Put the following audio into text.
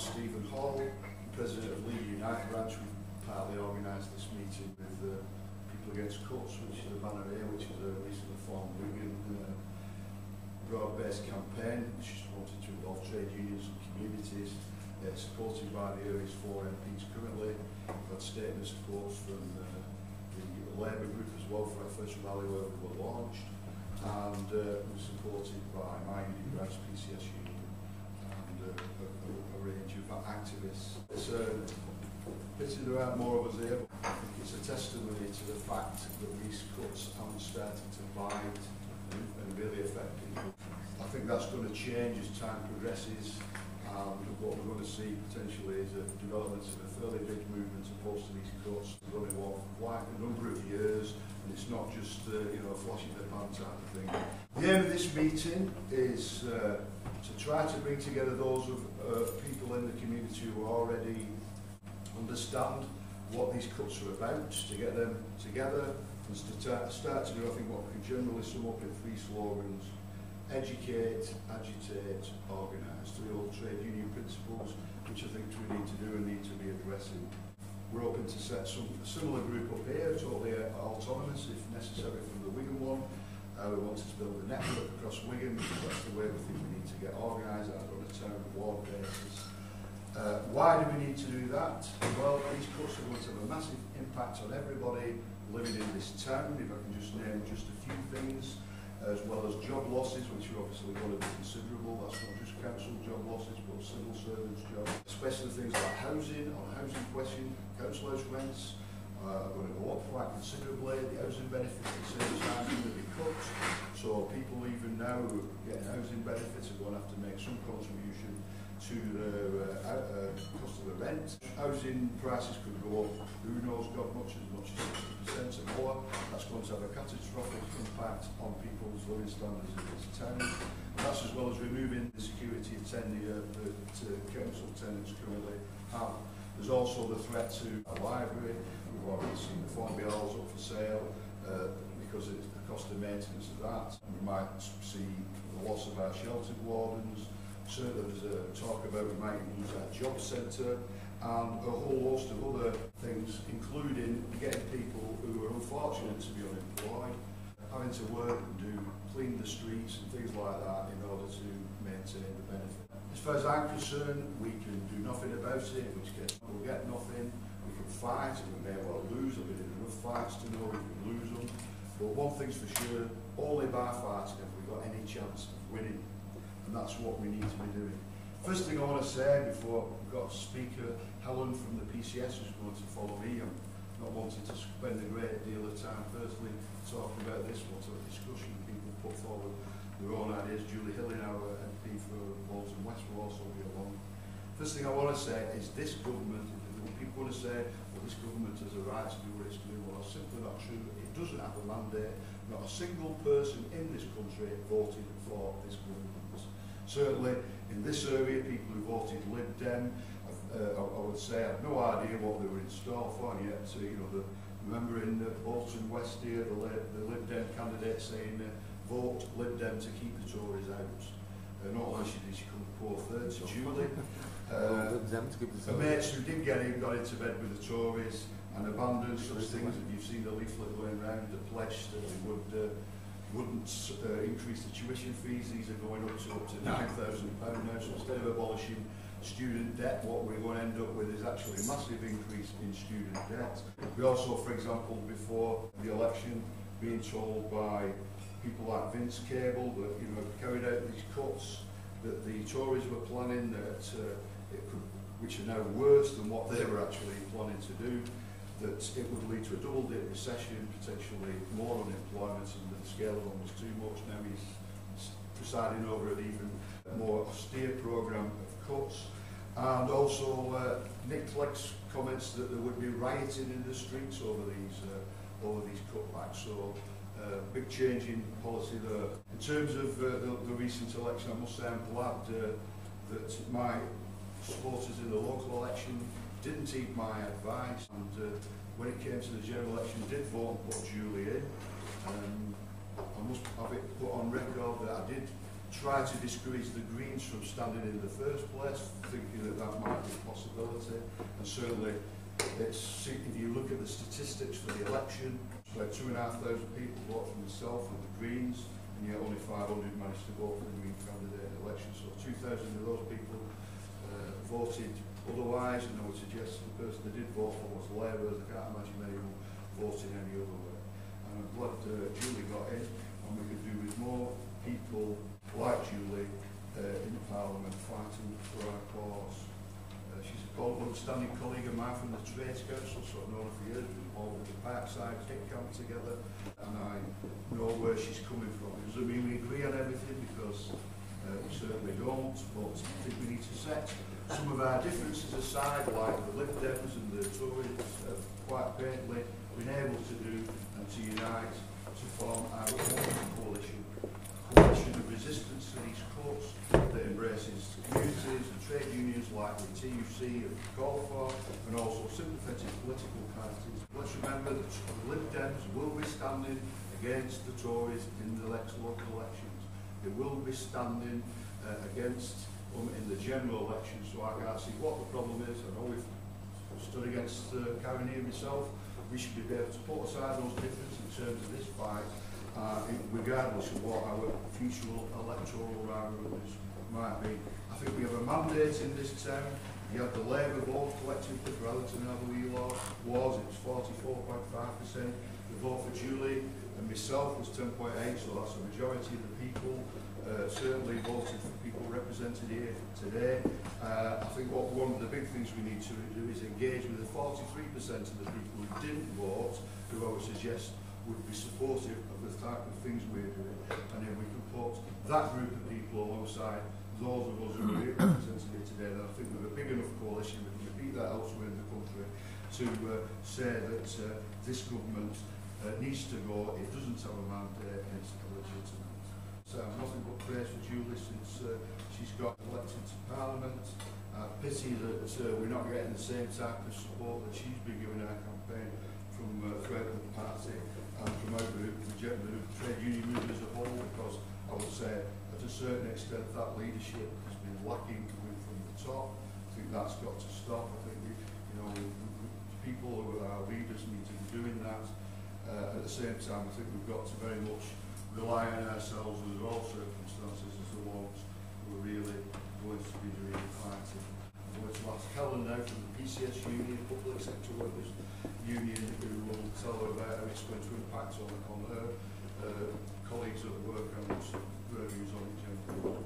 Stephen Hall, President of Leigh Unite branch. We partly organised this meeting with People Against Cuts, which is a banner here, which is a recently formed Wigan broad-based campaign which is wanted to involve trade unions and communities, supported by the area's 4 MPs currently. We've had statements and quotes from the Labour group as well for our first rally where we were launched, and we're supported by my union branch, PCS Union, and a range of activists. It's pity there aren't more of us here, but I think it's a testimony to the fact that these cuts haven't started to bite and really affect people. I think that's going to change as time progresses, and what we're going to see potentially is a development of a fairly big movement opposed to these cuts. They're going to go on for quite a number of years, and it's not just a flash in the pan type of thing. The aim of this meeting is to try to bring together those of people in the community who already understand what these cuts are about, to get them together and to start to do, I think, what we can generally sum up in 3 slogans: educate, agitate, organise. 3 old trade union principles which I think we need to do and need to be addressing. We're hoping to set a similar group up here, totally autonomous if necessary from the Wigan one. We wanted to build a network across Wigan because that's the way we think we need to get organised on a town ward basis. Why do we need to do that? Well, these cuts are going to have a massive impact on everybody living in this town. If I can just name just a few things, as well as job losses, which are obviously going to be considerable. That's not just council job losses, but civil servants' jobs, especially things like housing. On the housing question, council house rents are going to go up quite considerably. The housing benefits at the same time are going to be cut. So people even now who are getting housing benefits are going to have to make some contribution to the cost of the rent. Housing prices could go up, who knows, God, much as 60% or more. That's going to have a catastrophic impact on people's living standards in this town. And that's as well as removing the security of tenure that council tenants currently have. There's also the threat to a library. We've already seen the Formby Halls up for sale because of the cost of maintenance of that. We might see the loss of our sheltered wardens. Certainly there's a talk about we might lose our job centre and a whole host of other things, including getting people who are unfortunate to be unemployed, having to work and clean the streets and things like that in order to maintain the benefit. As far as I'm concerned, we can do nothing about it, in which case we'll get nothing. We can fight and we may well lose. There'll be enough fights to know we can lose them. But one thing's for sure, only by fighting have we got any chance of winning. And that's what we need to be doing. First thing I want to say before we've got a speaker, Helen from the PCS, who's going to follow me. I'm not wanting to spend a great deal of time personally talking about this, but a discussion. People put forward their own ideas. Julie Hilling, our MP for Bolton West, will also be along. First thing I want to say is this government, people want to say, well, this government has a right to do what it's doing. Well, that's simply not true. It doesn't have a mandate. Not a single person in this country voted for this government. Certainly in this area, people who voted Lib-Dem, I would say, have no idea what they were in store for, and yet, remember in Bolton West here, the Lib-Dem candidate saying, vote Lib-Dem to keep the Tories out. Not only did she come poor third to Julie. The mates who did get in got into bed with the Tories and abandoned such things. If you've seen the leaflet going around, the pledge that they wouldn't increase the tuition fees. These are going up to £9,000 now. So instead of abolishing student debt, what we're going to end up with is actually a massive increase in student debt. We also, for example, before the election, being told by people like Vince Cable that carried out these cuts that the Tories were planning, which are now worse than what they were actually planning to do, that it would lead to a double-dip recession, potentially more unemployment, and the scale of them was too much. Now he's presiding over an even more austere programme of cuts. And also Nick Clegg's comments that there would be rioting in the streets over these cutbacks. So big change in policy there. In terms of the recent election, I must say I'm glad that my supporters in the local election didn't heed my advice, and when it came to the general election, did vote and put Julie in. I must have it put on record that I did try to discourage the Greens from standing in the first place, thinking that that might certainly, if you look at the statistics for the election, where 2,500 people voted for myself and the Greens, and yet only 500 managed to vote for the Green candidate in the election. So 2,000 of those people voted otherwise, and I would suggest the person that did vote for was Labour. I can't imagine anyone voting any other way. And I'm glad Julie got in, and we could do with more people like Julie in Parliament fighting for our cause. She's a long-standing colleague of mine from the Trades Council, so I've known her for years. We've been involved with the Parkside Kick Camp together, and I know where she's coming from. It doesn't mean we agree on everything, because we certainly don't, but I think we need to set some of our differences aside, like the Lib-Dems and the Tories have quite painfully been able to do, and to unite to form our own coalition of resistance to these cuts that embraces communities and trade unions like the TUC have called for, and also sympathetic political parties. Let's remember that the Lib-Dems will be standing against the Tories in the next local elections. They will be standing against in the general election, so I can't see what the problem is. I know we've stood against Karen here myself. We should be able to put aside those differences in terms of this fight, regardless of what our future electoral rivalries might be. I think we have a mandate in this town. You had the Labour vote collectively for Atherton and it was 44.5%. The vote for Julie and myself was 10.8%, so that's a majority of the people certainly voted for people represented here today. I think one of the big things we need to do is engage with the 43% of the people who didn't vote, who I would suggest would be supportive of the type of things we're doing, and then we can put that group of people alongside those of us who are represented here today. And I think we have a big enough coalition, we can repeat that elsewhere in the country, to say that this government needs to go. It doesn't have a mandate, and it's illegitimate. So nothing but praise for Julie since she's got elected to Parliament. Pity that we're not getting the same type of support that she's been giving our campaign from throughout the party and from our group, the trade union movement as a whole, because I would say at a certain extent that leadership has been lacking coming from the top. I think that's got to stop. I think people who are our leaders need to be doing that. At the same time, I think we've got to very much rely on ourselves under all circumstances as the ones who are really going to be doing the fighting. I'm going to ask Helen now from the PCS Union, Public Sector Workers Union, who will tell her about how it's going to impact on her colleagues at work and her views on it generally.